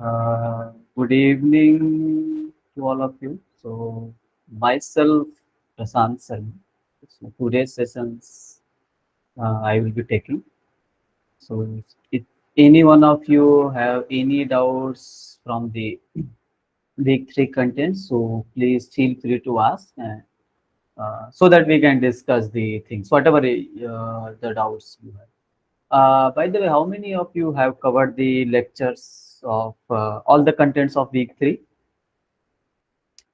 Good evening to all of you. So, myself, Prasant Sarma. So, today's sessions I will be taking. So, if any one of you have any doubts from the week 3 content, so please feel free to ask, so that we can discuss the things, whatever the doubts you have. By the way, how many of you have covered the lectures of all the contents of week 3?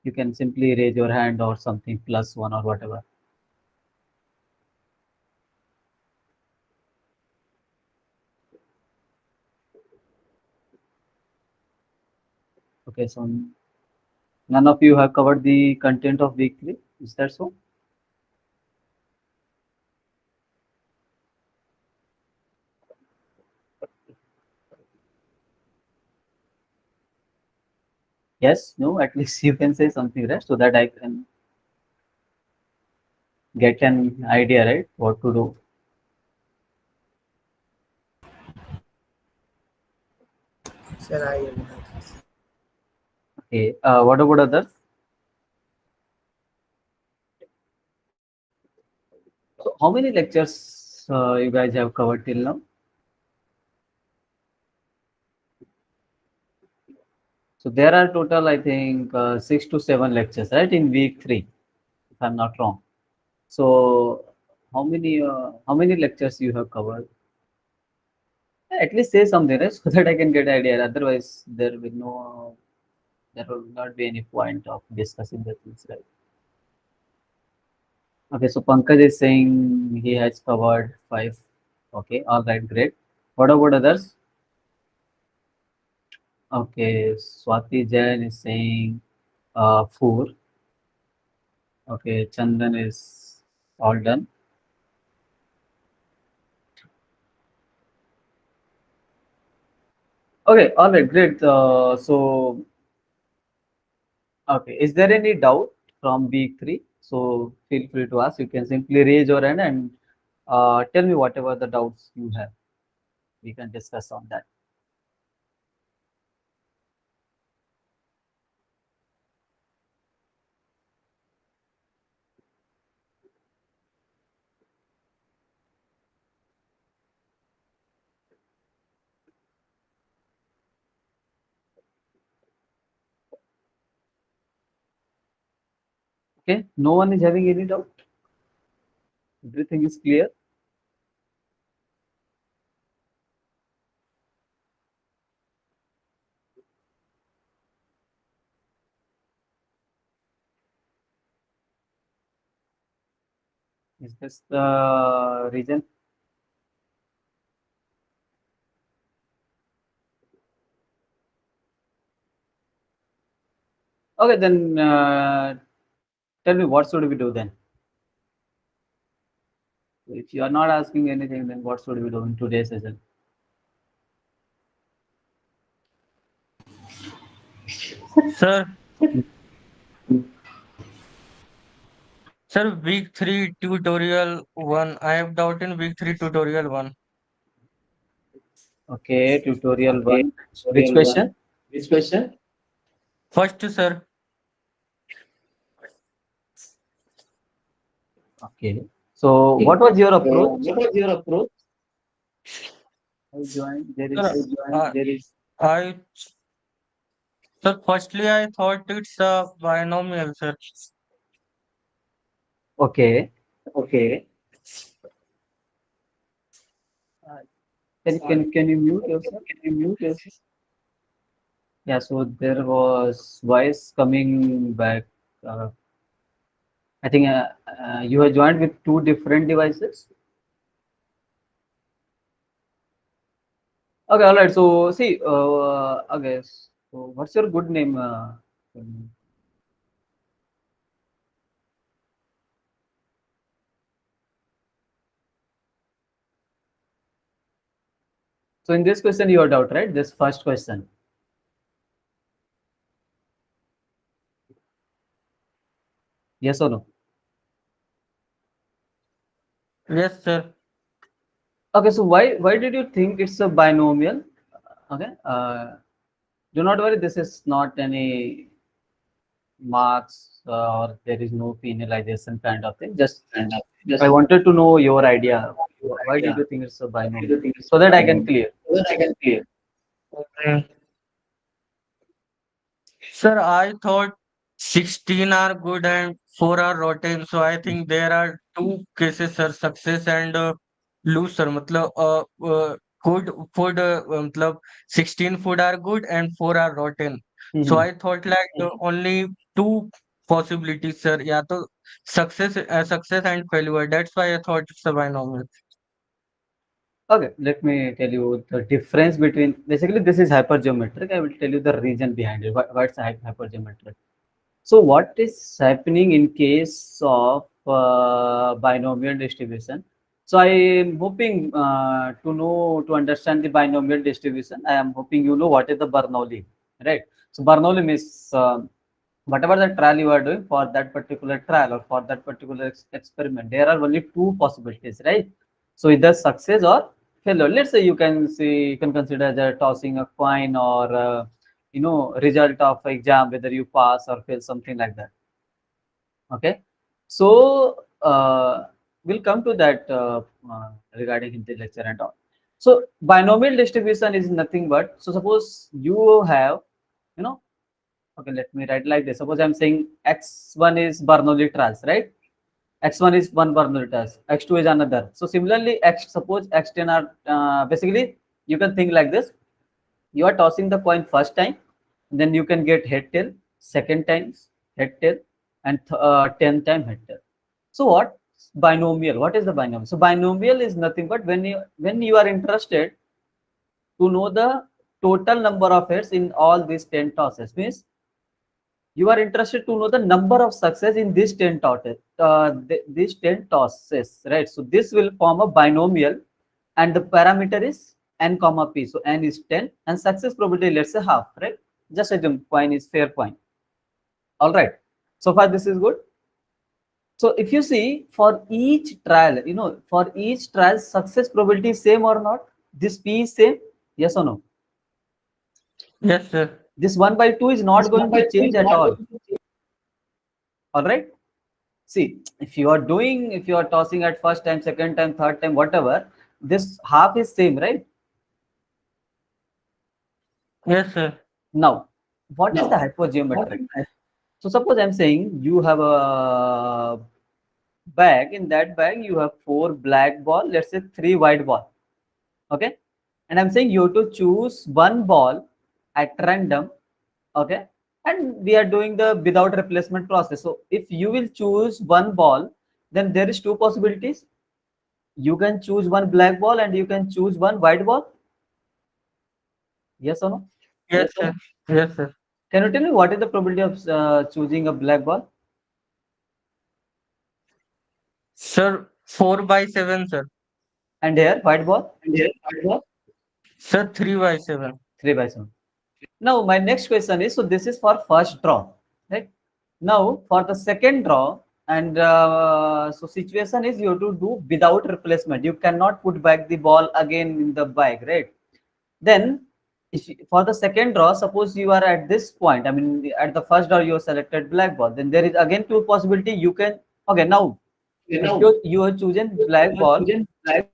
You can simply raise your hand or something, plus one or whatever. Okay, so none of you have covered the content of week 3. Is that so? Yes, no, at least you can say something, right? So that I can get an idea, right? What to do. Sir, I am. Okay, what about others? So how many lectures you guys have covered till now? So there are total, I think, 6 to 7 lectures, right, in week 3, if I'm not wrong. So how many lectures you have covered? At least say something, right, so that I can get idea. Otherwise, there will not be any point of discussing the things, right? Okay, so Pankaj is saying he has covered 5. Okay, all right, great. What about others? Okay, Swati Jain is saying 4. Okay, Chandan is all done. Okay, all right, great. Okay, is there any doubt from week 3? So feel free to ask. You can simply raise your hand and tell me whatever the doubts you have. We can discuss on that. Okay, no one is having any doubt. Everything is clear. Is this the reason? Okay, then tell me what should we do then? If you are not asking anything, then what should we do in today's session? Sir, sir, week 3 tutorial 1. I have doubt in week 3 tutorial 1. Okay, tutorial Okay, 1. Which tutorial one. question? Which question? First, sir, Okay. So Okay. what was your So, approach? what was your approach? I joined. There sir, is. There is. I, sir, firstly, I thought it's a binomial, sir. Okay. Okay. Uh, can you mute yourself? Can you mute yourself? Yeah, so there was voice coming back. Uh, I think you have joined with two different devices. Okay, all right. So see, okay. So what's your good name? So in this question, you are doubt, right? This first question. Yes or no? Yes, sir. Okay. So why did you think it's a binomial? Okay. Do not worry, this is not any marks or there is no penalization kind of thing. Just And I just wanted to know your idea. your Why did idea. you think it's a Why do binomial? you think it's So that I can binomial? clear. So that I can clear. Okay. Sir, I thought 16 are good and 4 are rotten. So I think there are two cases, sir, success and loser. मतलब good food, मतलब 16 food are good and 4 are rotten. So Mhm. I thought like only two possibilities, sir. या तो success and failure. That's why I thought it's a binomial. Okay, let me tell you the difference between basically this is hypergeometric. I will tell you the reason behind it. What's hypergeometric? So what is happening in case of binomial distribution? So I am hoping to understand the binomial distribution. I am hoping you know what is the Bernoulli, right? So Bernoulli means whatever the trial you are doing for that particular trial or for that particular experiment, there are only two possibilities, right? So either success or failure. Let's say you can consider that tossing a coin or result of exam whether you pass or fail, something like that. Okay, so we'll come to that regarding in the lecture and all. So binomial distribution is nothing but, so suppose you have, you know okay, let me write like this. Suppose I'm saying x1 is Bernoulli trials, right? X1 is one Bernoulli trials, x2 is another. So similarly, suppose x10 are basically you can think like this. You are tossing the coin first time, then you can get head tail, second times head tail, and 10th time head tail. So what binomial? What is the binomial? So binomial is nothing but when you are interested to know the total number of heads in all these 10 tosses, means you are interested to know the number of success in these 10 tosses, these 10 tosses, right? So this will form a binomial, and the parameter is n comma p. So n is 10 and success probability, let's say half, right? Just assume coin is fair coin. All right. So far this is good. So if you see for each trial, for each trial success probability is same or not? This p is same, yes or no? Yes, sir. This 1 by 2 is This not one going by to two change is at not all. going to change. All right. See, if you are tossing at first time, second time, third time, whatever, this half is same, right? Yes, sir. Now, what is the Now, what hypogeometric? is So suppose I'm saying you have a bag. In that bag, you have four black ball, let's say three white ball. Okay. And I'm saying you have to choose one ball at random. Okay. And we are doing the without replacement process. So if you will choose one ball, then there is two possibilities. You can choose one black ball and you can choose one white ball. Yes or no? Yes, sir. Yes, sir. Can you tell me what is the probability of choosing a black ball? Sir, 4 by 7, sir. And here, white ball, and here? What was? Sir, 3 by 7. 3 by 7. Now, my next question is, so this is for first draw, right? Now, for the second draw, and so situation is you have to do without replacement. You cannot put back the ball again in the bag, right? Then, for the second draw, suppose you are at this point, I mean, at the first draw, you have selected black ball. Then there is again two possibility. You can, okay, now, You if know, you have chosen you black have ball, chosen black.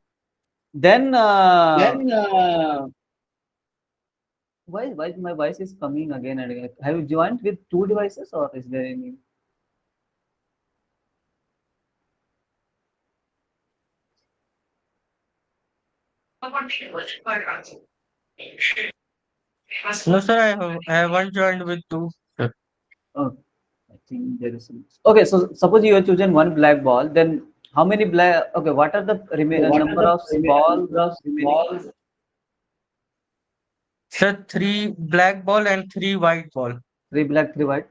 then Then why my voice is coming again and again? Have you joined with two devices or is there any? No, sir, I haven't joined with two. Sir. Oh, I think there is some. Okay, so suppose you have chosen one black ball, then how many black? Okay, what are the so what are number the of ball number of remaining? balls? Sir, 3 black ball and 3 white ball. Three black, three white.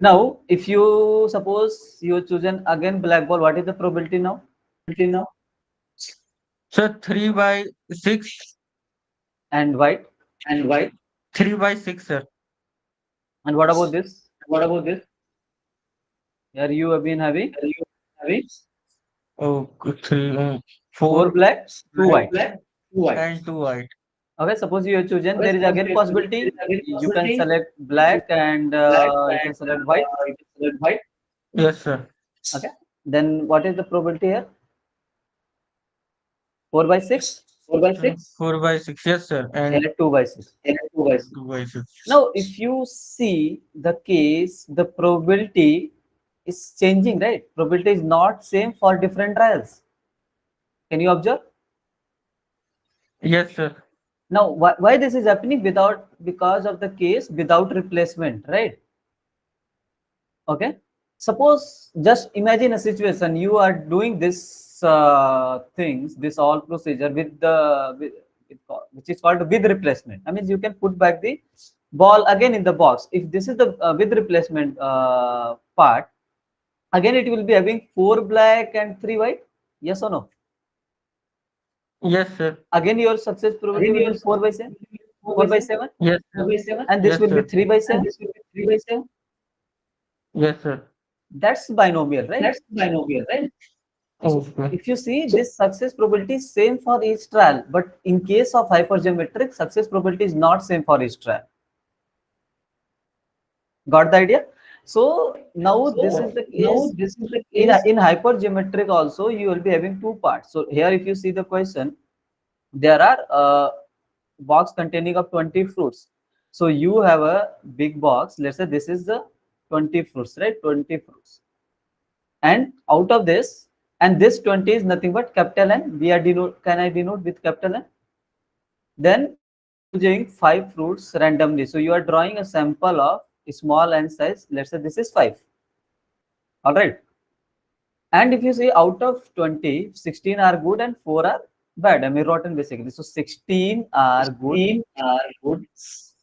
Now, if you suppose you have chosen again black ball, what is the probability now? You know, Sir, 3 by 6. And white. and white. 3 by 6, sir. And what about this? What about this? Here you have been having Are you having Oh, 3, four 4 black, two four white. black, two white? and 2 white. Okay, suppose you have chosen, Okay, there is suppose again you have chosen, there possibility. is again You can possibility. select You can black and black you and can select white. you can select white. Yes, sir. Okay, then what is the probability here? 4 by 6, 4/6 4 by 6. Yes, sir. And select 2 by 6. and 2/6. 2 by 6. Now, if you see the case, the probability is changing, right? Probability is not same for different trials. Can you observe? Yes, sir. Now, why this is happening without, because of the case without replacement, right? Okay. Suppose just imagine a situation, you are doing this things, this all procedure with the which is called with replacement. I mean, you can put back the ball again in the box. If this is the with replacement part, again it will be having 4 black and 3 white. Yes or no? Yes, sir. Again, your success probability Again, will your be 4 by 7, 4 4 by by 7, 7, 4 Yes, by 7, and this yes, will be sir. 3 by and 7. this will be 3 by 7. Yes, sir. That's binomial, right? That's binomial, right? So Okay. if you see, this success probability is same for each trial, but in case of hypergeometric, success probability is not same for each trial. Got the idea? So now this is So the now case. this is the In case. in hypergeometric also, you will be having two parts. So here, if you see the question, there are box containing of 20 fruits. So you have a big box. Let's say this is the 20 fruits, right? 20 fruits. And out of this, and this 20 is nothing but capital N. We are denote, can I denote with capital N? Then you are choosing 5 fruits randomly. So you are drawing a sample of small n size. Let's say this is 5. All right. And if you see, out of 20, 16 are good and 4 are bad. I mean rotten basically. So 16 are good 16 are good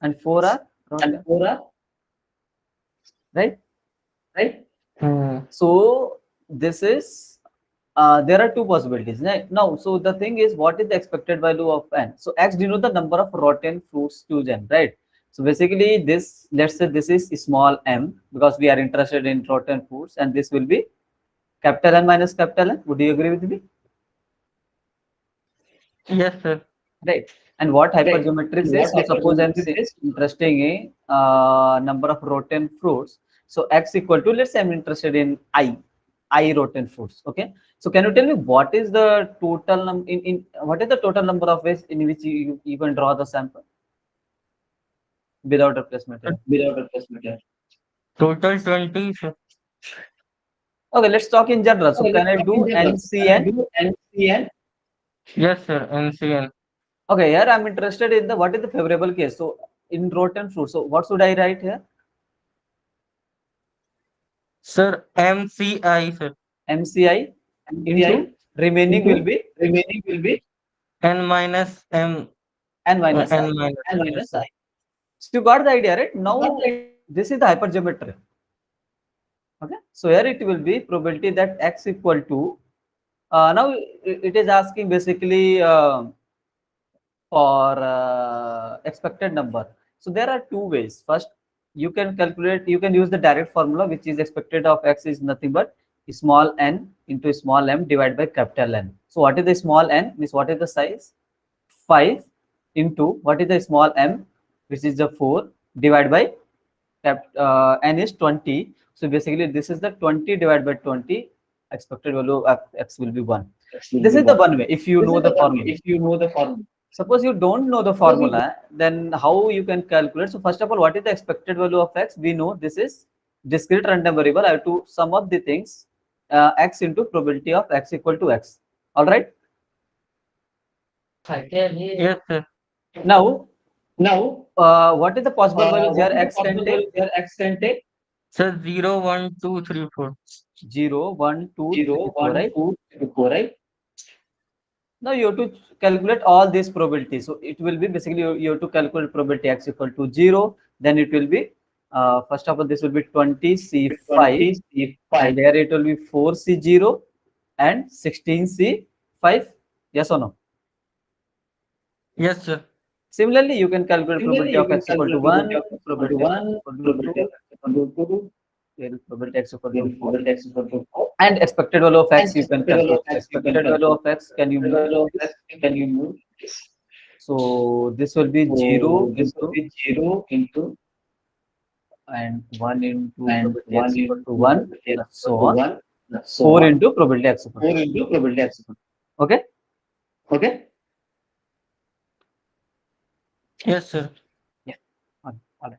and 4 are and rotten, 4 are right? right. So this is there are two possibilities, right? Now, so the thing is, what is the expected value of n? So x denote the number of rotten fruits chosen, right? So basically, this, let's say this is small m because we are interested in rotten fruits, and this will be capital N minus capital N. Would you agree with me? Yes, sir. Right. And what Right. hypergeometric And says, what so suppose I'm hypergeometric is? interested in number of rotten fruits. So x equal to, let's say I'm interested in I rotten fruits. Okay. So can you tell me what is the total in what is the total number of ways in which you even draw the sample without replacement? Yeah. Without replacement. Yeah. Total 20, sir. Okay, let's talk in general. So Okay, can let's I talk in do general. Can I NCN? do NCN? Yes, sir. NCN. Okay, here I'm interested in the what is the favorable case. So in rotten fruits, so what should I write here? Sir, MCI, sir. MCI NCI into remaining will into be remaining will be N minus M. N minus N I. minus. N Yes, minus sir. I. So you got the idea, right? Got Now the this is the hypergeometry. Okay, so here it will be probability that x equal to now it is asking basically for expected number. So there are two ways. First, you can calculate, you can use the direct formula, which is expected of x is nothing but small n into small m divided by capital N. So what is the small n? Means what is the size? 5 into what is the small m, which is the 4 divided by n is 20. So basically this is the 20 divided by 20, expected value of x will be 1. X will This be is the 1. one way if you This know is the the one way formula. if you know the formula. Suppose you don't know the Suppose you formula, then how you can calculate? So first of all, what is the expected value of x? We know this is discrete random variable. I have to sum up the things, x into probability of x equal to x. All right. Yes, sir. Now, Now, what is the possible values here what is the x can possible take? value here X can take? Sir, 0, 1, 2, 3, 4. 0, 1, 2, 0, 3, 4, 1, right? 2, 3, 4, right? Now you have to calculate all these probabilities. So it will be basically you have to calculate probability x equal to 0. Then it will be first of all this will be 20C5, 20 C5. and here it will be 4C0 and 16C5. Yes or no? Yes, sir. Similarly, you can calculate Similarly, probability you of can x equal to calculate probability 1, of X equal to probability of x 1, equal to probability of 2, X equal to 2, here is probability x equal then to 4. probability X equal to 4. And expected value of And x you can expected value calculate. of X you can Expected value calculate. of x, can you Expected move value of this? X, can you move this? So this will be So 0 this will into be 0 into and 1 into and probability 1 x equal to into 1 probability x and equal so to on. 1 and so 4 on. into probability x equal 4 to 1. into probability x equal Okay. to. Okay. Yes, sir. Yeah. All right.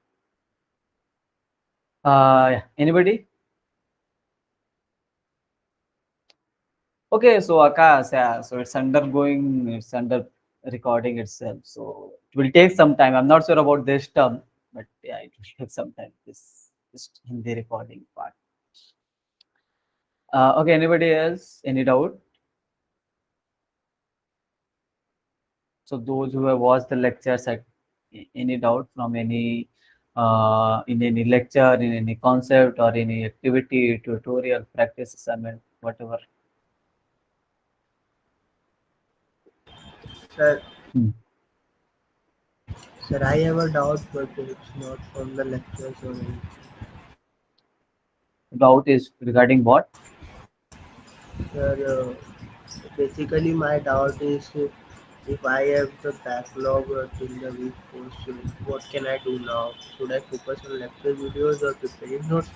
Yeah. Anybody? Okay. So Akash, yeah. So it's under recording itself. So it will take some time. I'm not sure about this term, but yeah, it will take some time. This Hindi recording part. Okay. Anybody else? Any doubt? So those who have watched the lectures, any doubt from any in any lecture, in any concept or any activity, tutorial, practice assignment, whatever. Sir, Hmm. sir, I have a doubt, but it's not from the lectures or anything. Doubt is regarding what? Sir, basically my doubt is if I have the backlog till the week 4, so what can I do now? Should I focus on lecture videos or preparing notes,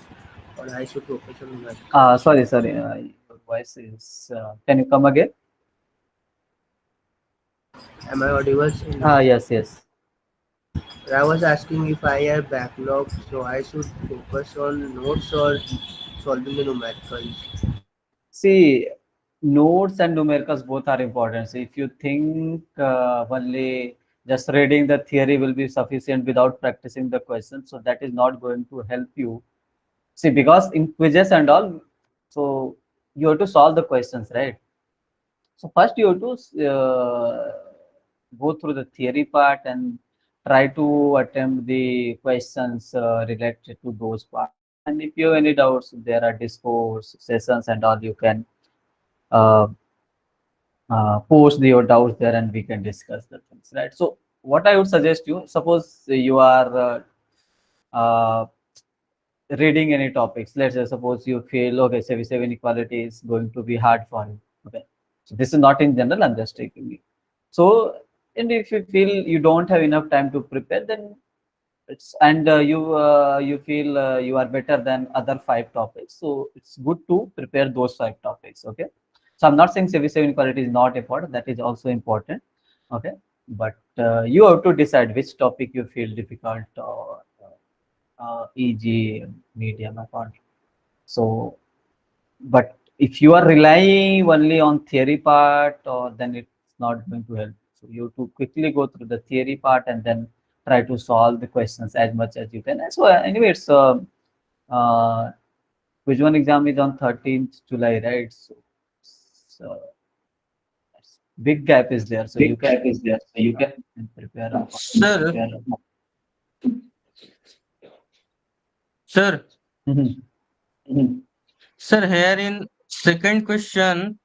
or I should focus on websites? Sorry. Your voice is. Can you come again? Am I audible now? Yes. I was asking if I have backlog, so I should focus on notes or solving the numericals. See, notes and numericals both are important. So if you think only just reading the theory will be sufficient without practicing the questions, so that is not going to help you. See, because in quizzes and all, so you have to solve the questions, right? So first you have to go through the theory part and try to attempt the questions related to those parts. And if you have any doubts, there are discourse sessions and all. You can uh, post your doubts there, and we can discuss the things, right? So what I would suggest you, suppose you are reading any topics. Let's say suppose you feel okay, Seven inequality is going to be hard for you. Okay, so this is not in general. I'm just taking it. So, and if you feel you don't have enough time to prepare, then it's and you feel you are better than other five topics. So it's good to prepare those five topics. Okay, so I'm not saying seven inequality is not important. That is also important. Okay, but you have to decide which topic you feel difficult or easy, medium, account. So, but if you are relying only on theory part, or then it's not going to help. So you have to quickly go through the theory part and then try to solve the questions as much as you can. And so anyway, it's uh, which one exam is on 13th July, right? So big gap is there, so you Big can gap is there. So you can prepare accordingly. Sir, prepare. sir, Mhm. Mhm. sir, here in second question,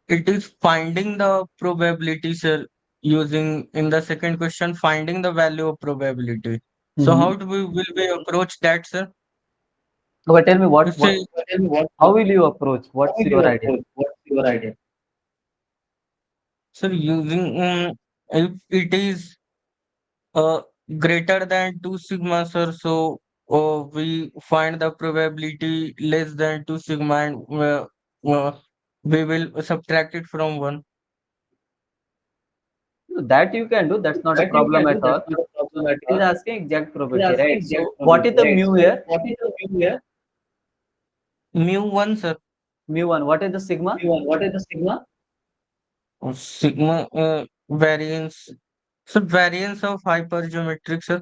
it is finding the probability, sir, using in the second question, finding the value of probability. So Mhm. how do we will we approach that, sir? But tell me You what say, But tell me how will you approach? how What's will you your idea? approach? What's your idea? sir, using if it is uh, greater than 2 sigma, sir, so we find the probability less than 2 sigma and uh, we will subtract it from 1. That you can do. That's not a That you problem can at do. That's all. not a problem at It is all. asking exact He's probability, asking right? exact So what is probability, the right? mu So here? what is the mu here? Mu 1, sir. Mu one. What is the sigma? Mu one. What is the sigma? Sigma variance. So variance of hypergeometric, sir.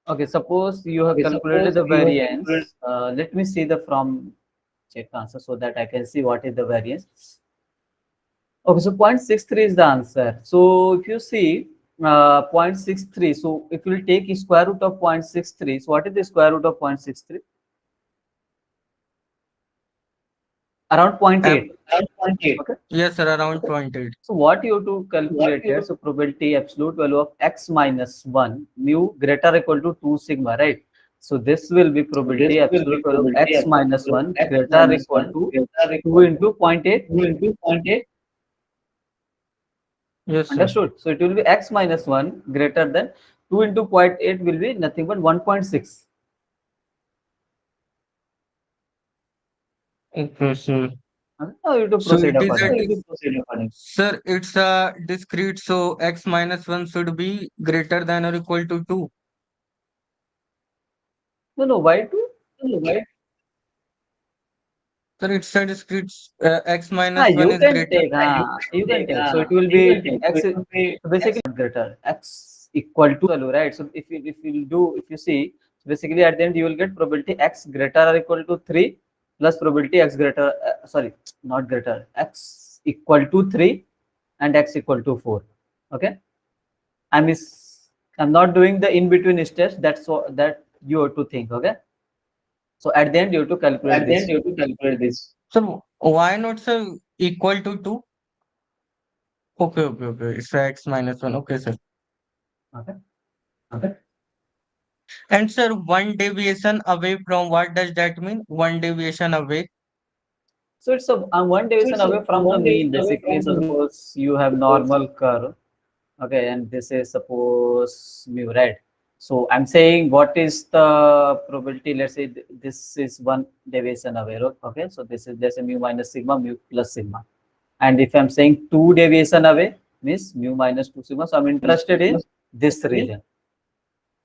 Okay, suppose you have Okay, calculated suppose the you have calculated. variance. Let me see the from check answer so that I can see what is the variance. Okay, so 0.63 is the answer. So if you see 0.63, so if you will take square root of 0.63, so what is the square root of 0.63? Around zero point Ab- 0.8. Around 0.8. Okay. yes, sir, around 0.8. So what you have to What calculate you here? So probability absolute value of x minus 1 mu greater or equal to 2 sigma, right? So this will be so this probability will be absolute value of probability x absolute minus of 1 x greater or minus equal 1 to greater 2 equal into to zero point 0.8. 2 into 0.8. Yes, sir. Understood? So it will be x minus 1 greater than 2 into 0.8 will be nothing but 1.6. Okay, sir. Now you have to So proceed it is a accordingly. sir, it's a discrete, so x minus 1 should be greater than or equal to 2. No, no, why 2? Sir, it's a discrete, x Ah, minus 1 you is can greater. take, you can take. So it will be x so basically not greater x equal to value, right? So if you see, so basically at the end you will get probability x greater or equal to 3 plus probability x greater, sorry, not greater, x equal to 3 and x equal to 4. Okay, I miss, I'm not doing the in between steps. That's what that you have to think. Okay, so at the end you have to calculate this. So why not, sir, equal to 2? Okay, okay, okay. It's x minus 1. Okay, sir. Okay. And sir, one deviation away from what does that mean? One deviation away. So it's a one deviation away from the mean. Basically, suppose you have normal curve, okay, and this is suppose mu, right? So I'm saying what is the probability? Let's say this is one deviation away, okay? So this is, there's a mu minus sigma, mu plus sigma, and if I'm saying two deviation away means mu minus 2 sigma. So I'm interested in this region,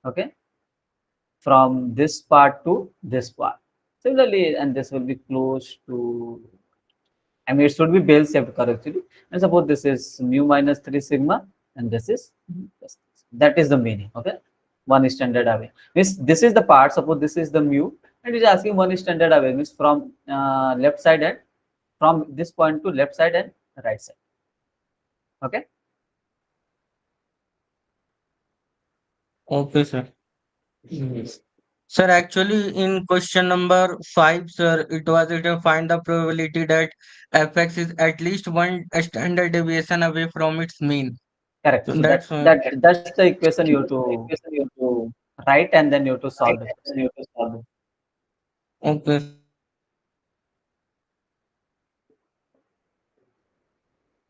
okay, from this part to this part. Similarly, and this will be close to, I mean, it should be Bell shaped curve actually. And suppose this is mu minus 3 sigma, and this is that is the meaning. Okay, one standard away means this is the part. Suppose this is the mu, and it is asking one standard away means from left side and from this point to left side and right side. Okay. Okay, sir. Yes. Sir, actually, in question number 5, sir, it was written find the probability that fx is at least one standard deviation away from its mean. Correct. So So that's that's the equation you have to write, and then you have to solve the question. okay.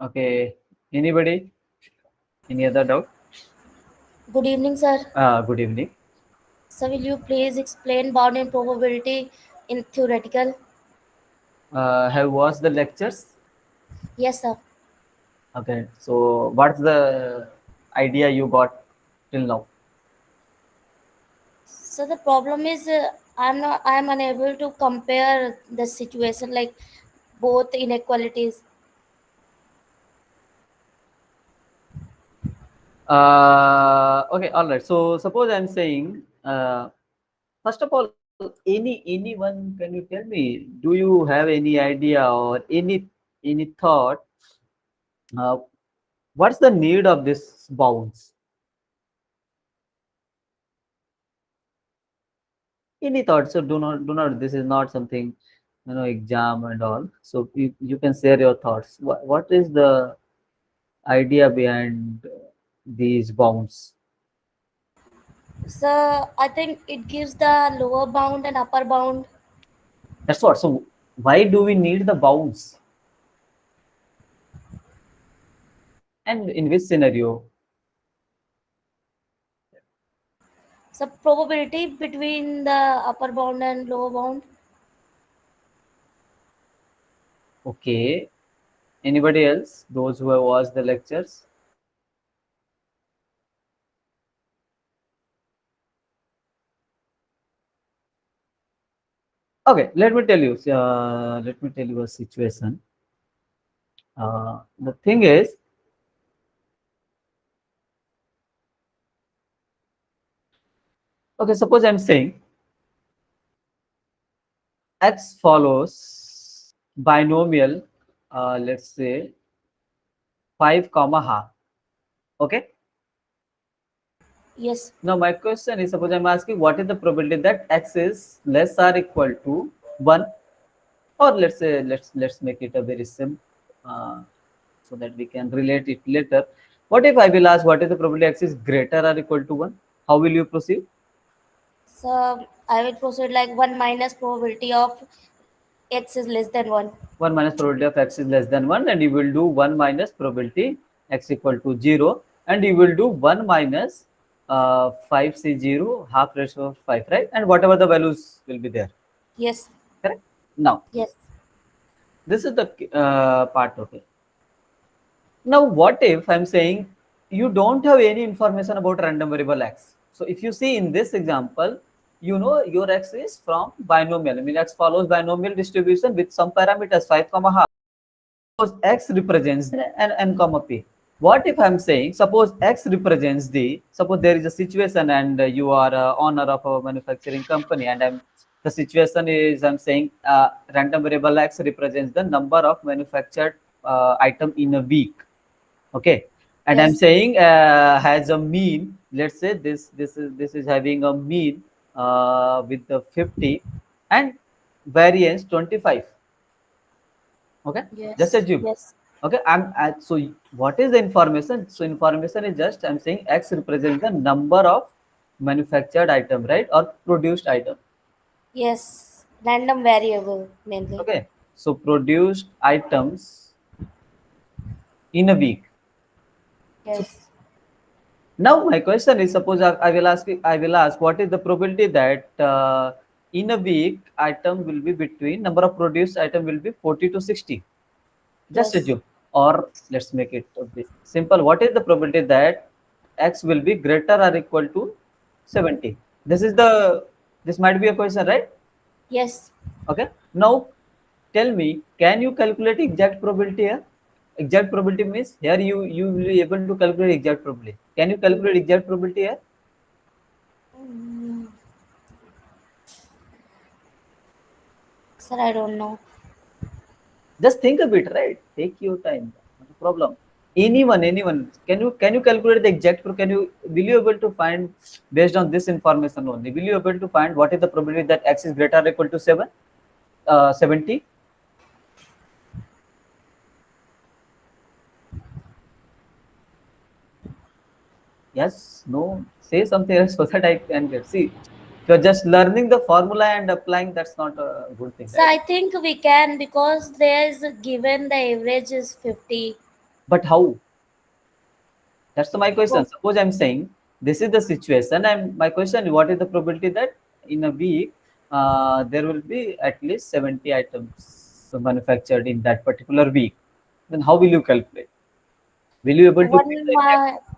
Okay. Anybody? Any other doubt? Good evening, sir. Good evening. So, will you please explain bounding probability in theoretical? Have watched the lectures? Yes, sir. Okay. So what's the idea you got till now? So the problem is I'm unable to compare the situation like both inequalities. Okay. All right. So suppose I'm saying, first of all, anyone, can you tell me? Do you have any idea or any thought? Uh, what's the need of this bounds? Any thoughts? So do not. This is not something, exam and all. So you can share your thoughts. What is the idea behind these bounds? So I think it gives the lower bound and upper bound. That's what. So why do we need the bounds? And in which scenario? So probability between the upper bound and lower bound. Okay. Anybody else? Those who have watched the lectures? Okay. Let me tell you. Let me tell you a situation. The thing is, okay. Suppose I'm saying x follows binomial. Let's say 5 comma half. Okay. Yes. Now my question is, suppose I'm asking what is the probability that x is less or equal to 1, or let's say let's make it a very simple, so that we can relate it later. What if I will ask what is the probability x is greater or equal to 1? How will you proceed? So I will proceed like 1 minus probability of x is less than 1. 1 minus probability of x is less than 1, and you will do 1 minus probability x equal to 0, and you will do 1 minus 5c0 half raised to 5, right? And whatever the values will be there, Yes. correct? Now, Yes. this is the part, okay. Now, what if I'm saying you don't have any information about random variable x? So, if you see in this example, you know your x is from binomial. I mean, x follows binomial distribution with some parameters 5 comma half. Suppose x represents an n comma p. What if I'm saying suppose x represents suppose there is a situation and you are owner of a manufacturing company, and the situation is I'm saying random variable x represents the number of manufactured item in a week. Okay, and I'm Yes. saying has a mean. Let's say this is having a mean with the 50 and variance 25. Okay, just Yes. assume. Yes. Okay, so what is the information? So information is just I'm saying x represents the number of manufactured item, right, or produced item. Yes. Random variable mainly. Okay, so produced items in a week. So Yes. now my question is, suppose I will ask what is the probability that in a week item will be between number of produced item will be 40 to 60. Just Yes. assume, or let's make it a bit simple. What is the probability that x will be greater or equal to 70? This might be a question, right? Yes. Okay. Now tell me, can you calculate exact probability here? Exact probability means here you will be able to calculate exact probability. Can you calculate exact probability here? Mm, sir, I don't know. Just think a bit, right? Take your time. Not a problem. Anyone. Can you calculate the exact? Can you will you able to find based on this information only? Will you able to find what is the probability that x is greater or equal to 70? Yes, no. Say something else so that I can get. See, if you're just learning the formula and applying, that's not a good thing, So right? I think we can because there is given the average is 50. But how? That's my question. Oh, Suppose I'm saying this is the situation, and my question is what is the probability that in a week there will be at least 70 items manufactured in that particular week? Then how will you calculate? Will you able to one give the exact? mi-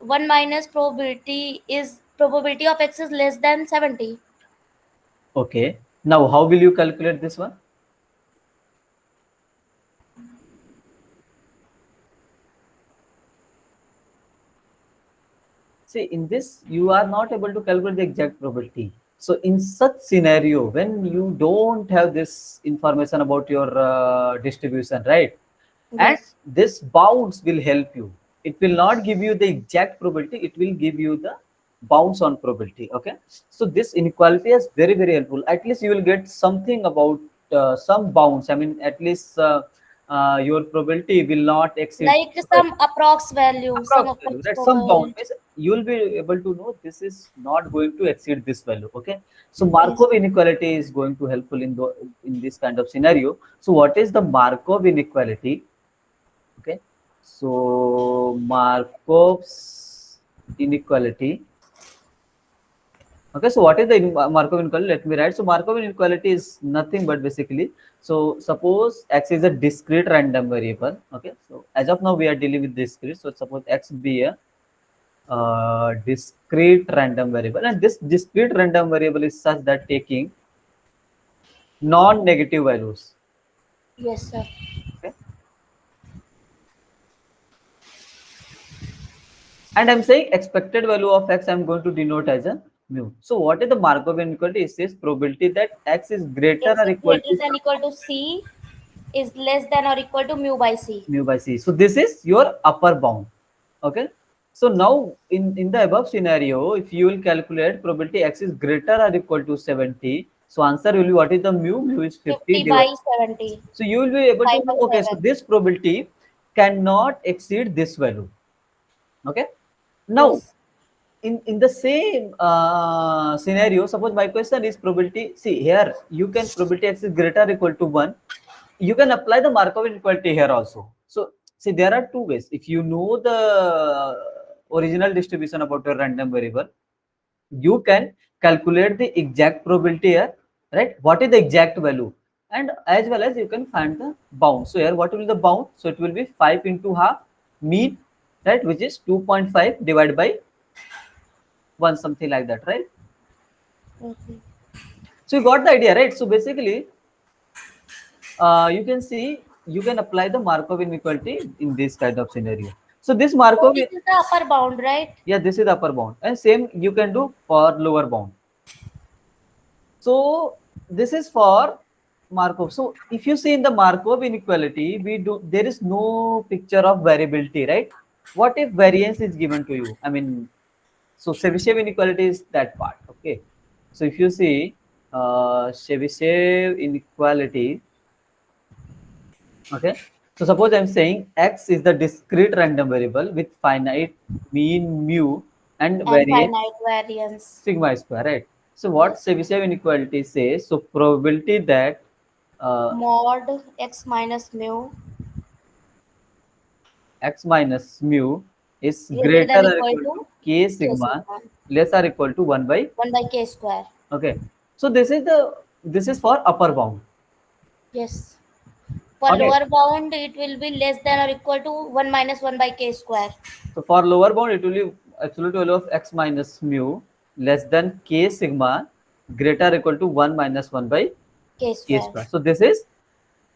one minus probability of x is less than 70. Okay. Now how will you calculate this one? See, in this, you are not able to calculate the exact probability. So, in such scenario, when you don't have this information about your distribution, right? And Yes. this bounds will help you. It will not give you the exact probability. It will give you the bounds on probability. Okay. So, this inequality is very, very helpful. At least you will get something about some bounds. I mean, at least your probability will not exceed Like this value. some approx value, some Approx value, approx right? Some bound probability. means you will be able to know this is not going to exceed this value. Okay, so Yes. Markov inequality is going to helpful in this kind of scenario. So what is the Markov inequality? Okay, so Markov's inequality. Okay, so what is the Markov inequality? Let me write. So Markov inequality is nothing but basically. So suppose x is a discrete random variable. Okay, so as of now we are dealing with discrete. So suppose x be a discrete random variable, and this discrete random variable is such that taking non-negative values. Yes, sir. Okay, and I'm saying expected value of x I'm going to denote as a mu. So what is the Markov inequality? It says probability that x is greater X or is equal greater to than equal to C is less than or equal to mu by C. mu by c. So this is your upper bound. Okay, so now in the above scenario, if you will calculate probability x is greater or equal to 70, so answer will be what is the mu is 50 50 by divided. 70. So you will be able 5 to by know, okay, so 7. this probability cannot exceed this value. Okay, now Yes. in the same scenario, suppose my question is probability. See here, you can probability x is greater or equal to 1. You can apply the Markov inequality here also. So see, there are two ways. If you know the original distribution about your random variable, you can calculate the exact probability here, right? What is the exact value? And as well as you can find the bound. So here, what will be the bound? So it will be 5 into half mean, right? Which is 2.5 divided by 1, something like that, right? Okay. So you got the idea, right? So basically, you can see, you can apply the Markov inequality in this kind of scenario. So this So Markov, this is the upper bound, right? yeah, this is the upper bound, and same you can do for lower bound. So this is for Markov. So if you see in the Markov inequality, there is no picture of variability, right? What if variance is given to you? I mean, so Chebyshev inequality is that part. Okay. So if you see Chebyshev inequality, okay. So suppose I'm saying x is the discrete random variable with finite mean mu and And variance finite variance. sigma square, right? So what Yes. Chebyshev inequality says, so probability that uh, Mod x minus mu x minus mu is greater greater than or equal equal to to k k sigma sigma less or equal to 1 by, 1 by k square. okay. So this is for upper bound. Yes. For Okay. lower bound, it will be less than or equal to 1 minus 1 by k square. So for lower bound, it will be absolute value of x minus mu less than k sigma greater or equal to 1 minus 1 by K k square. square. So this is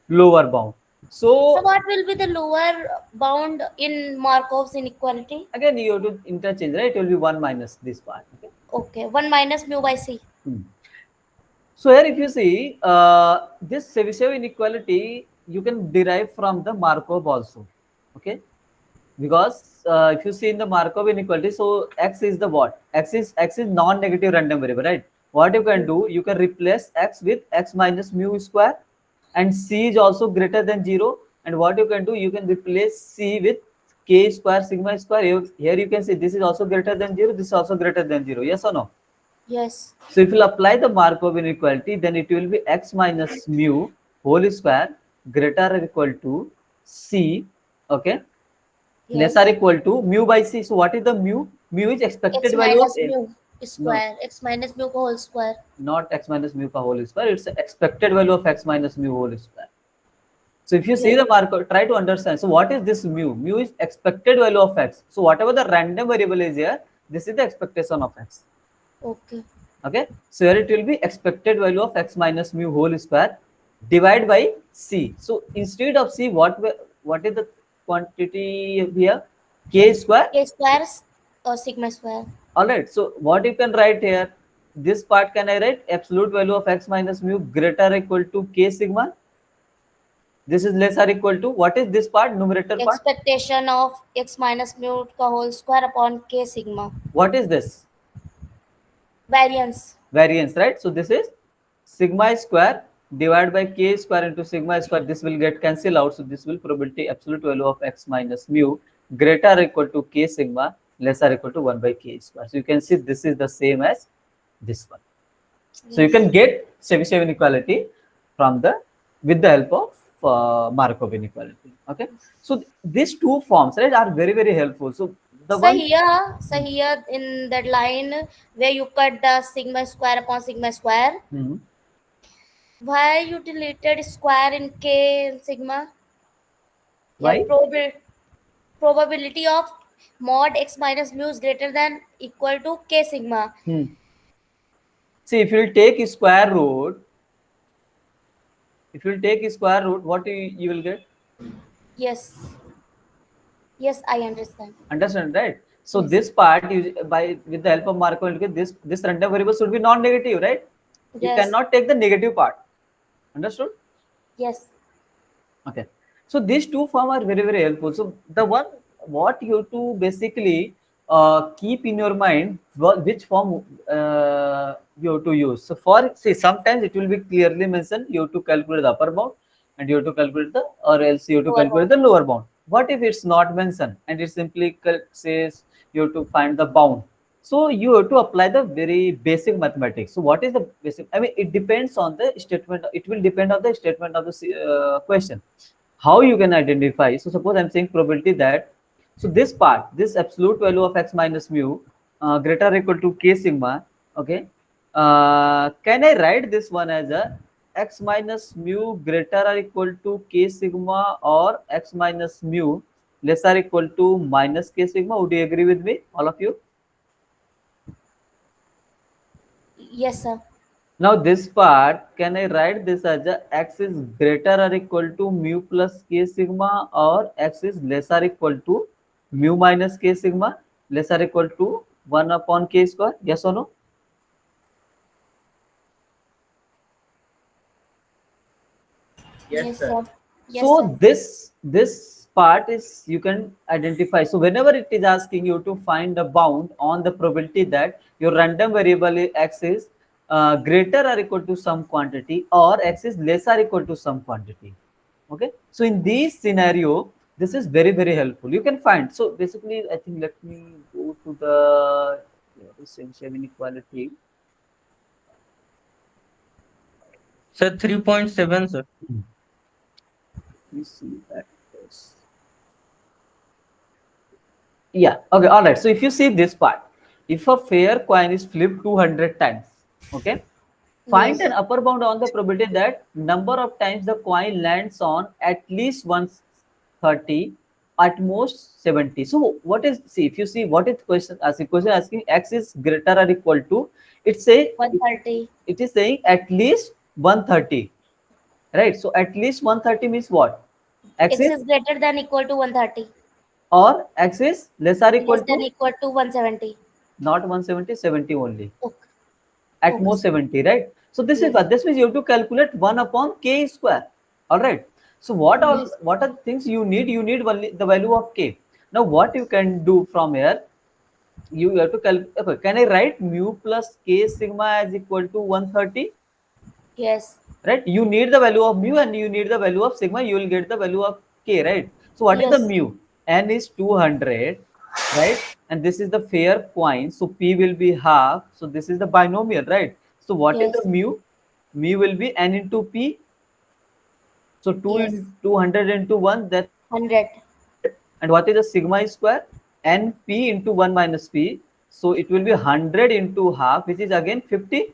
lower bound. So So what will be the lower bound in Markov's inequality? again, you have to interchange, right? It will be 1 minus this part. Okay. Okay, 1 minus mu by c. Hmm. So here, if you see this Chebyshev inequality, you can derive from the Markov also. Okay, because if you see in the Markov inequality, so x is the what? X is non-negative random variable, right? What you can do, you can replace x with x minus mu square, and c is also greater than 0. And what you can do, you can replace c with k square sigma square. Here you can see this is also greater than 0. This is also greater than 0. Yes or no? Yes. So if you apply the Markov inequality, then it will be x minus mu whole square greater or equal to c, okay, less or Yes. equal to mu by c. So what is the mu? Mu is X expected value of minus n. mu No, square. X minus mu whole square. not x minus mu ka whole square. It's the expected value of x minus mu whole square. So if you see Yes. the Markov, try to understand. So what is this mu? Mu is expected value of x. So whatever the random variable is here, this is the expectation of x. Okay. Okay, so here it will be expected value of x minus mu whole square divided by c. So instead of c, what is the quantity here? K square. K square or sigma square. All right. So what you can write here? This part can I write absolute value of x minus mu greater or equal to k sigma. This is less or equal to, what is this part? Numerator part. Expectation of x minus mu ka whole square upon k sigma. What is this? Variance. Variance, right? So this is sigma square divided by k square into sigma square. This will get cancelled out. So this will probability absolute value of x minus mu greater or equal to k sigma less or equal to 1 by k square. So you can see this is the same as this one. So you Yes. can get Chebyshev inequality from the with the help of Markov inequality. Okay. So these two forms, right, are very helpful. So the one. So here in that line where you cut the sigma square upon sigma square, Mhm. why you deleted square in k and sigma? Yeah, Why? probability of mod x minus mu is greater than equal to k sigma. Hmm. See, if you take square root, what you will get? Yes. Yes, I understand. Understand, right? So Yes. this part, by with the help of Markov inequality, this random variable should be non-negative, right? You Yes. cannot take the negative part. Understood? Yes. Okay. So these two form are very helpful. So the one what you have to basically keep in your mind, which form you have to use. So for say sometimes it will be clearly mentioned you have to calculate the upper bound and you have to calculate the, or else you have to Lower calculate the lower bound. What if it's not mentioned and it simply says you have to find the bound? So you have to apply the very basic mathematics. So what is the basic? I mean, it depends on the statement. It will depend on the statement of the question. how you can identify. So suppose I'm saying probability that, so this part, this absolute value of x minus mu greater or equal to k sigma, okay, can I write this one as a x minus mu greater or equal to k sigma, or x minus mu less or equal to minus k sigma? Would you agree with me, all of you? Yes, sir. Now this part, can I write this as a x is greater or equal to mu plus k sigma, or x is less or equal to mu minus k sigma, less or equal to 1 upon k square? Yes or no? Yes, Yes, sir. sir. Yes, sir. So this part is, you can identify. So whenever it is asking you to find a bound on the probability that your random variable x is greater or equal to some quantity, or x is less or equal to some quantity. Okay. So in this scenario, this is very, very helpful. You can find. So basically, I think, let me go to the essential inequality. Sir, 3.7, sir. Let me see that. Yeah, okay, all right. So if you see this part, if a fair coin is flipped 200 times, okay, find Yes. an upper bound on the probability that number of times the coin lands on at least 130, at most 70. So what is, see, if you see what is question asking, x is greater or equal to, it's say 130. it is saying at least 130, right? So at least 130 means what? X X is, is greater than equal to 130. or x is less or Less equal than to, equal to 170. not 170, 70 only. Okay. At Okay, most sir. 70, right? So this is Yes. what, this means you have to calculate 1 upon k square. All right. So Yes. what are the things you need? You need only the value of k. Now what you can do from here, you have to calculate. Okay, can I write mu plus k sigma as equal to 130? Yes. Right? You need the value of mu and you need the value of sigma. You will get the value of k, right? So what is the Yes. mu? N is 200, right? And this is the fair coin. So p will be half. So this is the binomial, right? So what is the Yes. mu? Mu will be n into p. So 2 Yes. into 200 into 1, that's 100. 100. And what is the sigma square? Np into 1 minus p. So it will be 100 into half, which is again 50.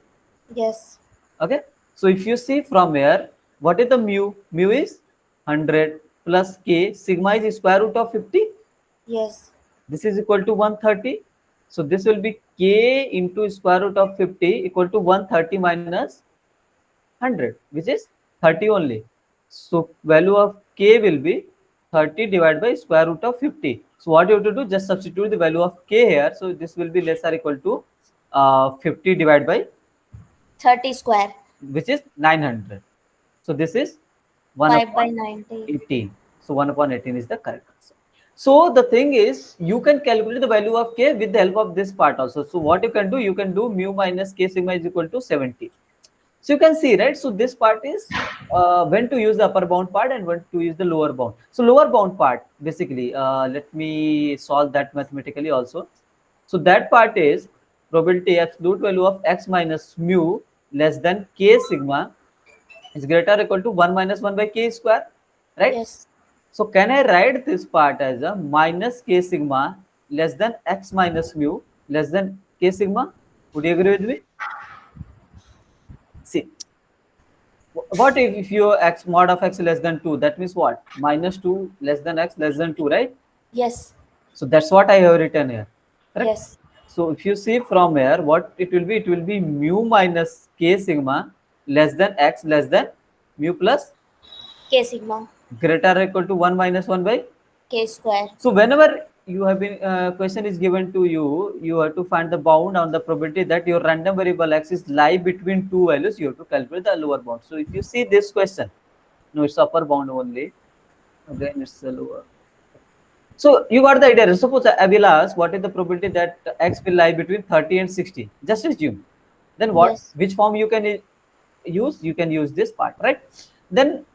Yes. Okay. So if you see from here, what is the mu? Mu is 100 plus k. Sigma is square root of 50. Yes. This is equal to 130. So this will be k into square root of 50 equal to 130 minus 100, which is 30 only. So value of k will be 30 divided by square root of 50. So what you have to do, just substitute the value of k here. So this will be less or equal to 50 divided by, 30 square. which is 900. So this is 1 5 by upon 90. 18. So 1 upon 18 is the correct answer. So the thing is, you can calculate the value of k with the help of this part also. So what you can do mu minus k sigma is equal to 70. So you can see, right? So this part is when to use the upper bound part and when to use the lower bound. So lower bound part, basically, let me solve that mathematically also. So that part is probability absolute value of x minus mu less than k sigma is greater or equal to 1 minus 1 by k square, right? Yes. So can I write this part as a minus k sigma less than x minus mu less than k sigma? Would you agree with me? See, what if your x mod of x less than 2? That means what? Minus 2 less than x less than 2, right? Yes. So that's what I have written here, correct? Yes. So if you see from here, what it will be? It will be mu minus k sigma less than x less than mu plus K sigma. greater or equal to 1 minus 1 by. K square. So whenever you have been question is given to you, you have to find the bound on the probability that your random variable x is lie between two values. You have to calculate the lower bound. So if you see this question, no, it's upper bound only. Again, it's the lower. So you got the idea. Suppose I will ask, what is the probability that x will lie between 30 and 60? Just assume. Then what? Yes. Which form you can use? You can use this part, right? Then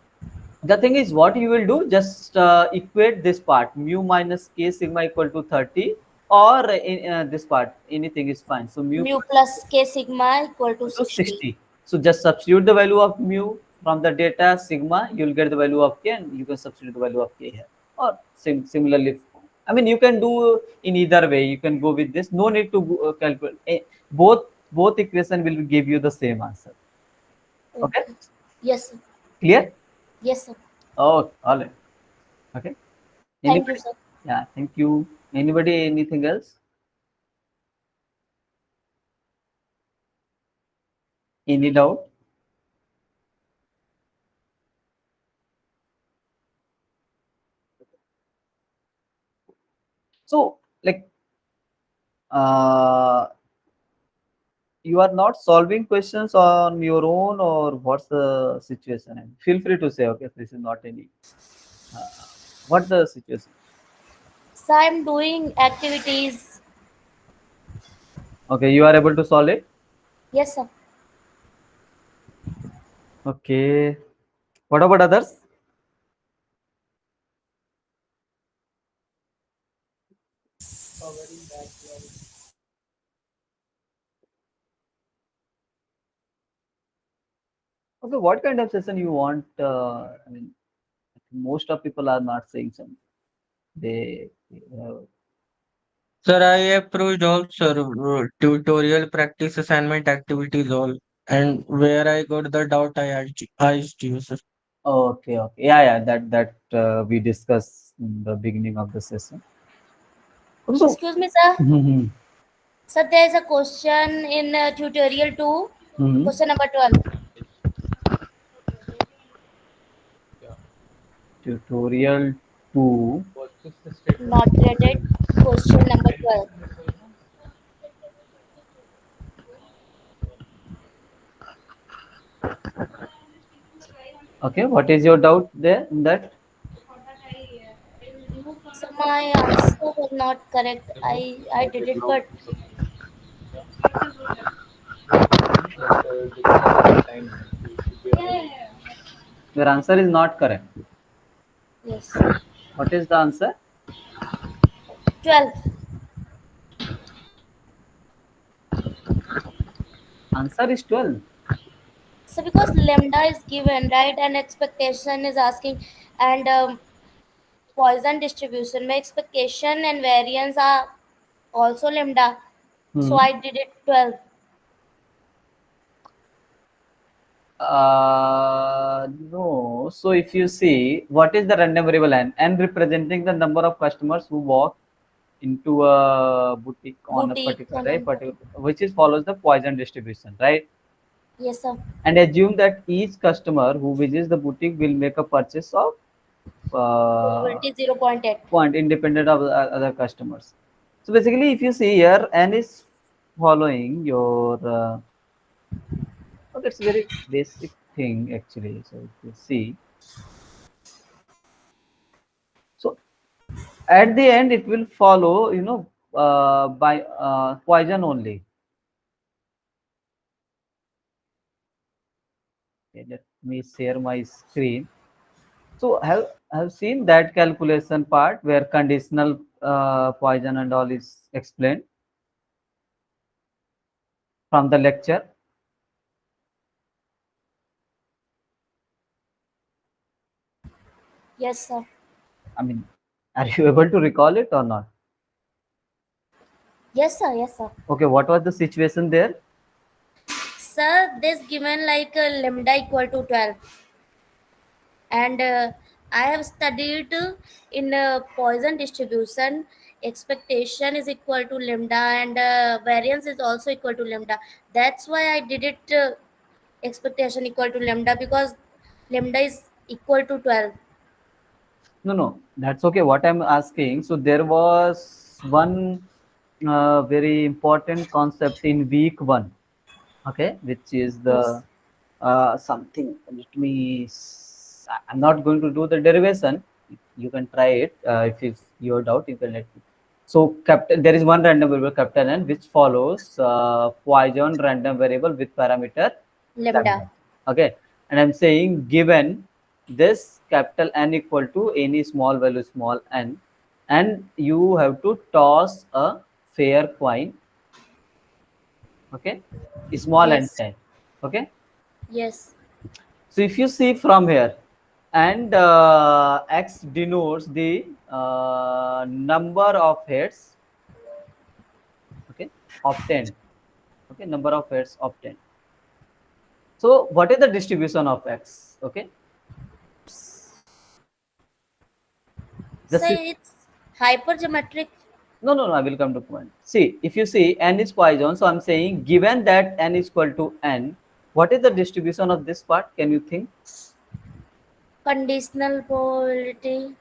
the thing is, what you will do, just equate this part mu minus k sigma equal to 30, or in this part anything is fine. So mu Mu plus K sigma equal to equal to 60. 60. So just substitute the value of mu, from the data sigma you'll get the value of k and you can substitute the value of k here, or similarly, I mean you can do in either way. You can go with this, no need to calculate. Both equation will give you the same answer. Okay, Okay. Yes, sir. clear? Yes, sir. Oh, all right. Okay, Thank you, anybody? sir. Yeah, thank you. Anybody, anything else? Any doubt? So like uh you are not solving questions on your own, or what's the situation? And feel free to say, okay, this is not any uh, what the situation. So I'm doing activities. Okay, you are able to solve it. Yes, sir. Okay, what about others? Okay, what kind of session you want? I mean, most of people are not saying something. They Sir, I approved all, sir. Tutorial, practice, assignment, activities, all. And where I got the doubt, I asked you, sir. okay, okay, yeah, yeah, that we discussed in the beginning of the session. So, Excuse me, sir. mhm, Sir, there is a question in tutorial 2, mhm. question number 12. Tutorial 2. Not related. Question number 12. Okay, what is your doubt there in that? So my answer was not correct. I did it, but Your answer is not correct. yes. What is the answer? 12. Answer is 12. So because lambda is given, right, and expectation is asking, and Poisson distribution, my expectation and variance are also lambda. So Hmm. I did it 12. No. So if you see, what is the random variable n? N representing the number of customers who walk into a boutique on a Boutique particular, on right, a particular, which is follows the Poisson distribution, right? yes, sir. And assume that each customer who visits the boutique will make a purchase of Probability 0.8. point independent of the other customers. So basically, if you see here, n is following your oh, that's a very basic thing actually. So if you see, so at the end it will follow, by Poisson only. Okay, let me share my screen. So have seen that calculation part where conditional Poisson and all is explained from the lecture. Yes, sir. I mean, are you able to recall it or not? Yes, sir. Yes, sir. Okay, what was the situation there? Sir, this given like lambda equal to 12, and I have studied in Poisson distribution. Expectation is equal to lambda, and variance is also equal to lambda. That's why I did it expectation equal to lambda, because lambda is equal to 12. No, no, that's okay. What I'm asking, so there was one very important concept in week 1, okay, which is Yes. the something. Let me. I'm not going to do the derivation. You can try it. If it's your doubt, you can let me. So, there is one random variable capital N which follows Poisson random variable with parameter Lambda. lambda. Okay, and I'm saying given this capital N equal to any small value small n, and you have to toss a fair coin. Okay, small n Yes. time. Okay, Yes. So if you see from here, and x denotes the number of heads, okay, obtained. Okay, number of heads obtained. So what is the distribution of x? Okay, the Say it's hypergeometric. no, I will come to point. See, if you see n is Poisson, so I'm saying given that n is equal to n, what is the distribution of this part? Can you think? Conditional probability.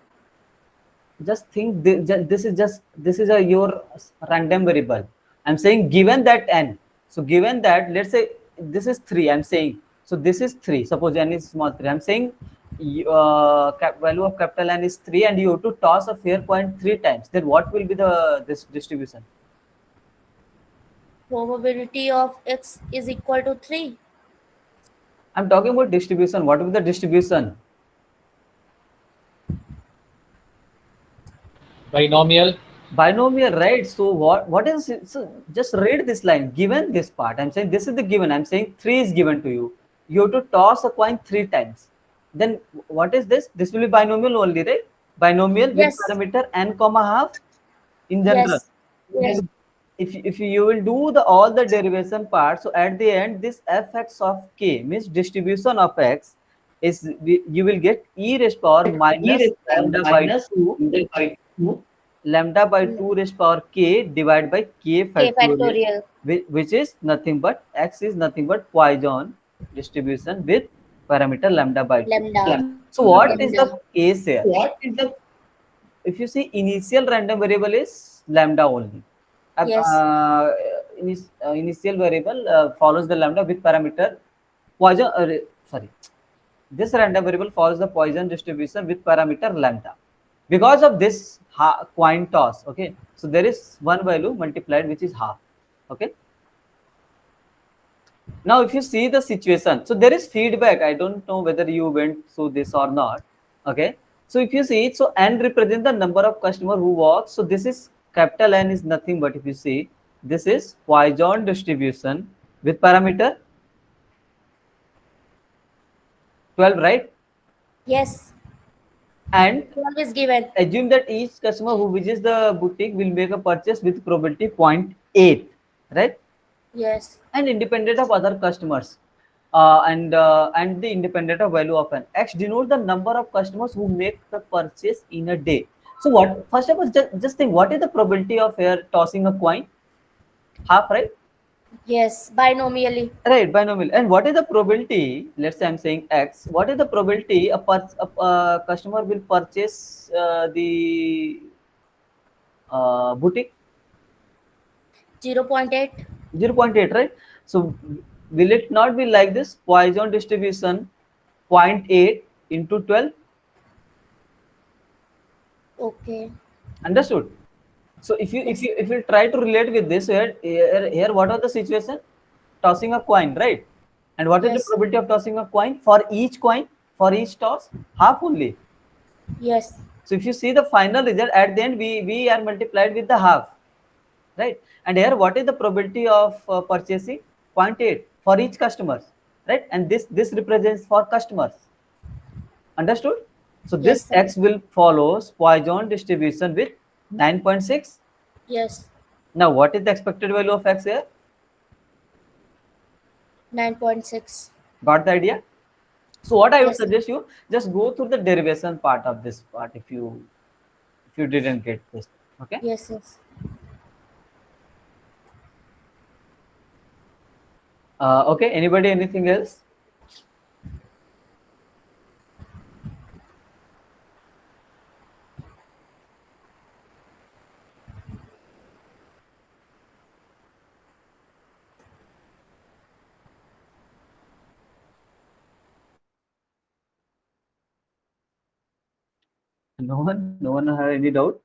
Just think this is a your random variable. I'm saying given that n, so given that, let's say this is 3, I'm saying, so this is 3, suppose n is small 3, I'm saying value of capital N is 3 and you have to toss a fair point 3 times, then what will be the this distribution? Probability of x is equal to 3. I'm talking about distribution. What will be the distribution? Binomial. Binomial, right? So what is it? So just read this line. Given this part, I'm saying this is the given. I'm saying 3 is given to you. You have to toss a coin 3 times. Then what is this? This will be binomial only, right? Binomial with Yes. parameter n comma half in general. Yes. Yes. If you will do the all the derivation part, so at the end this fx of k means distribution of x is you will get e raised power E minus raised power lambda by minus 2 lambda by 2. lambda by 2 raised power k divided by k K factorial, factorial. which is nothing but x is nothing but Poisson distribution with parameter lambda by 2. Lambda. So what is the Lambda. case here? What is the If you see initial random variable is lambda only. Yes. Initial variable follows the lambda with parameter Poisson. Sorry, this random variable follows the Poisson distribution with parameter lambda. Because of this coin toss, okay. So there is one value multiplied, which is half. Okay. Now, if you see the situation, so there is feedback. I don't know whether you went through this or not. Okay. So if you see it, so n represents the number of customer who walks. So this is capital N is nothing but, if you see, this is Poisson distribution with parameter 12, right? Yes. And 12 is given. assume that each customer who visits the boutique will make a purchase with probability 0.8, right? Yes. And independent of other customers, and the independent of value of n. X denotes the number of customers who make the purchase in a day. So what, first of all, just think, what is the probability of here tossing a coin? Half, right? Yes. Binomially. Right, binomial. And what is the probability? Let's say I'm saying x. What is the probability a customer will purchase the boutique? 0.8. 0.8, right? So will it not be like this Poisson distribution, zero point 0.8 into 12? Okay. Understood? So if you if Yes. you if you try to relate with this, here what are the situation? Tossing a coin, right? And what is the Yes. probability of tossing a coin for each coin, for each toss? Half only. Yes. So if you see the final result at the end, we are multiplied with the half, right? And here what is the probability of purchasing? 0.8 for each customers, right? And this represents for customers. Understood? So Yes, this sir. x will follow Poisson distribution with 9.6. Yes. Now what is the expected value of x here? 9.6. Got the idea? So what I would Yes, sir. suggest you, just go through the derivation part of this part if you didn't get this. Okay. Yes. Yes. Okay. Anybody? Anything else? No one. No one have any doubt.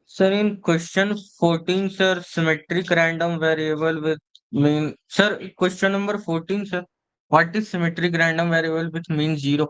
Sir, in question 14, sir, symmetric random variable with mean. Sir, question number 14, sir. What is symmetric random variable with mean 0?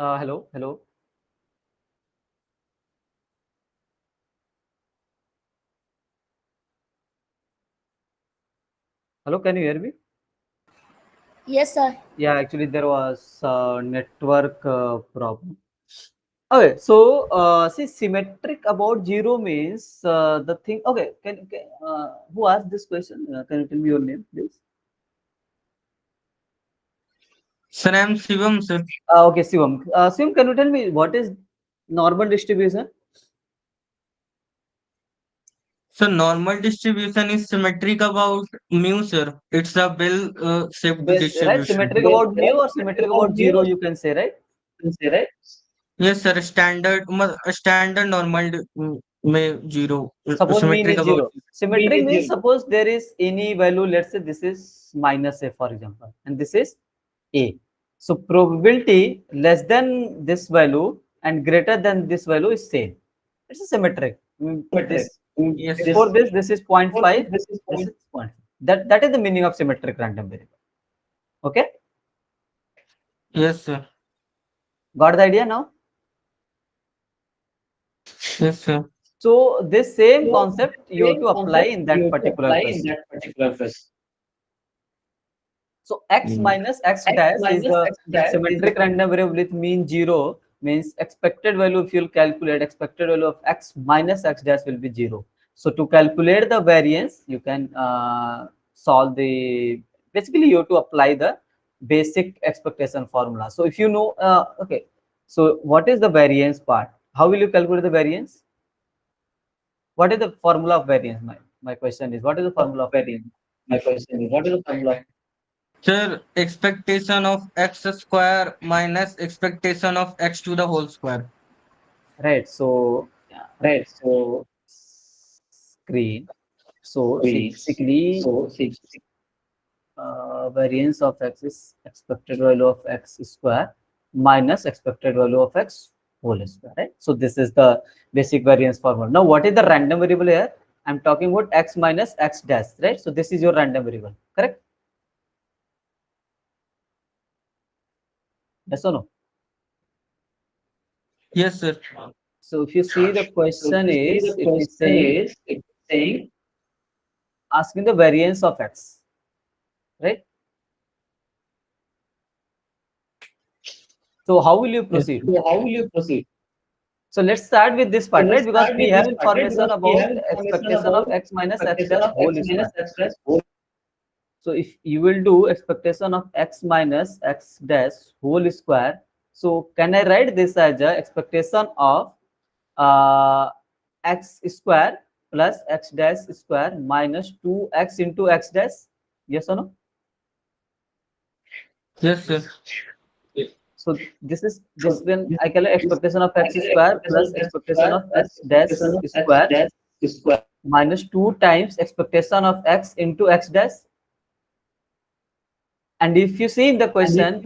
Hello, hello. Hello, can you hear me? Yes, sir. Yeah, actually there was a network problem. Okay, so see, symmetric about zero means the thing. Okay, who asked this question? Can you tell me your name, please? Sir, I am Shivam, sir. Okay, Sivam. Sivam, can you tell me what is normal distribution? So normal distribution is symmetric about mu, sir. It's a bell-shaped Base, right? distribution. Symmetric about mu or symmetric about zero, you can say, right? Yes, sir. Standard normal में zero. Suppose mean Symmetric is about zero. Symmetric means suppose there is any value, let's say this is minus a, for example, and this is a. So probability less than this value and greater than this value is same. It's a symmetric. This yes, before this is 0.5, this is 0.5. That is the meaning of symmetric random variable. Okay, yes, sir. got the idea now? Yes, sir. So this same concept you have to apply in that particular question. So x Mm. minus x dash is the symmetric random variable with mean 0, means expected value, if you'll calculate expected value of x minus x dash will be 0. So to calculate the variance, you can solve the, basically you have to apply the basic expectation formula. So if you know, okay, so what is the variance part? How will you calculate the variance? What is the formula of variance? My question is, what is the formula of variance? Sir, expectation of x square minus expectation of x to the whole square. Right. So yeah, screen. So see, basically, variance of x is expected value of x square minus expected value of x whole square. Right. So this is the basic variance formula. Now, what is the random variable here? I'm talking about x minus x dash. Right. So this is your random variable. Correct? Yes or no? Yes, sir. So if you see the question is, it is saying asking the variance of x. Right. So how will you Yes. proceed? So let's start with this part, right? Because we have information about expectation of x minus x dash whole square. So if you will do expectation of x minus x dash whole square, so can I write this as a expectation of uh, x square plus x dash square minus 2x into x dash? Yes or no? Yes, sir. So this when I calculate expectation of x square plus expectation of x dash square minus 2 times expectation of x into x dash. And if you see in the question,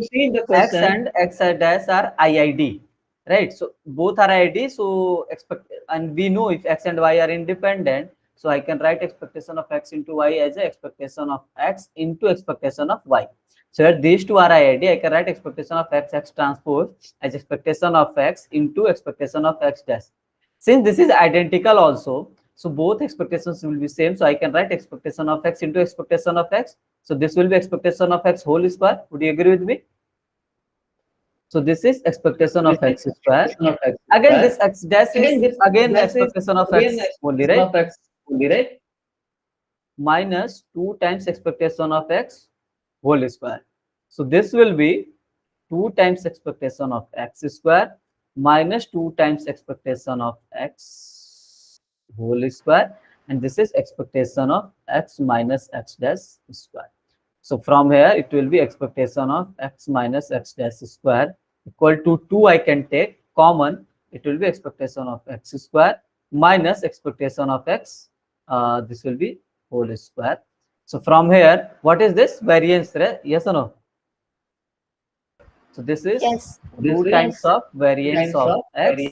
x and x dash are IID, right? So both are IID. So expect, and we know if x and y are independent, so I can write expectation of x into y as a expectation of x into expectation of y. So that these two are IID, I can write expectation of x transpose as expectation of x into expectation of x dash. Since this is identical also, so both expectations will be same. So I can write expectation of x into expectation of x. So this will be expectation of x whole square. Would you agree with me? So this is expectation of x square. Again, this x dash is again expectation of x only, right? Minus 2 times expectation of x whole square. So this will be 2 times expectation of x square minus 2 times expectation of x whole square, and this is expectation of x minus x dash square. So from here it will be expectation of x minus x dash square equal to 2, I can take common, it will be expectation of x square minus expectation of x, this will be whole square. So from here, what is this variance? Yes or no? So this is Yes. 2 times of variance of x,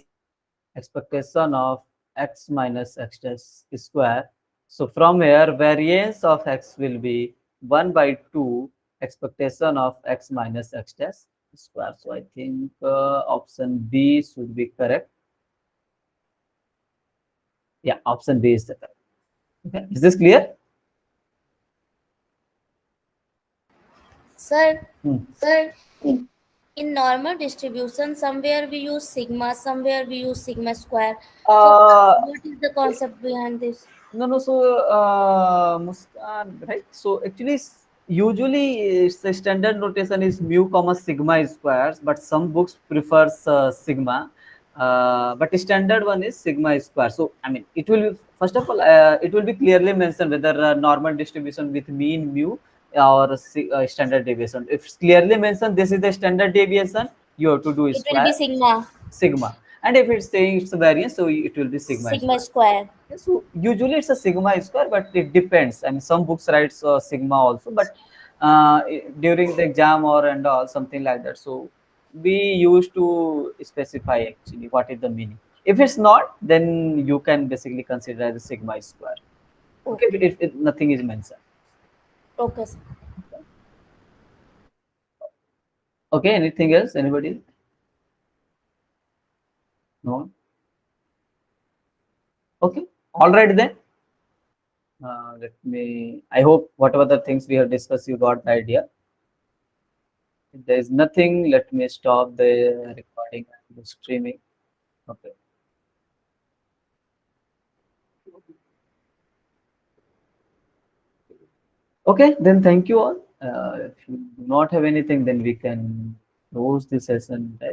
expectation of x minus x dash square. So from here, variance of x will be 1 by 2 expectation of x minus x dash square. So I think option B should be correct. Yeah, option B is the correct. Okay. Is this clear? Sir, Hmm. in normal distribution, somewhere we use sigma, somewhere we use sigma square. So, Uh, what is the concept behind this? No, no. So, Muskan, right? So, actually, usually it's the standard notation is mu comma sigma squares, but some books prefers sigma. But the standard one is sigma square. So, I mean, it will be first of all, it will be clearly mentioned whether normal distribution with mean mu or standard deviation. If it's clearly mentioned this is the standard deviation, you have to do It will be square sigma, sigma, and if it's saying it's a variance, so it will be sigma sigma square. square. Yeah, so usually it's a sigma square, but it depends. I mean, some books writes sigma also, but during the exam or and all something like that. So we used to specify actually what is the meaning. If it's not, then you can basically consider as a sigma square. Okay, Okay, if nothing is mentioned. okay, sir. Okay, anything else? Anybody? No. Okay. All right then. Let me. I hope whatever the things we have discussed, you got the idea. If there is nothing, let me stop the recording and the streaming. Okay. Okay, then thank you all. If you do not have anything, then we can close the session. Right?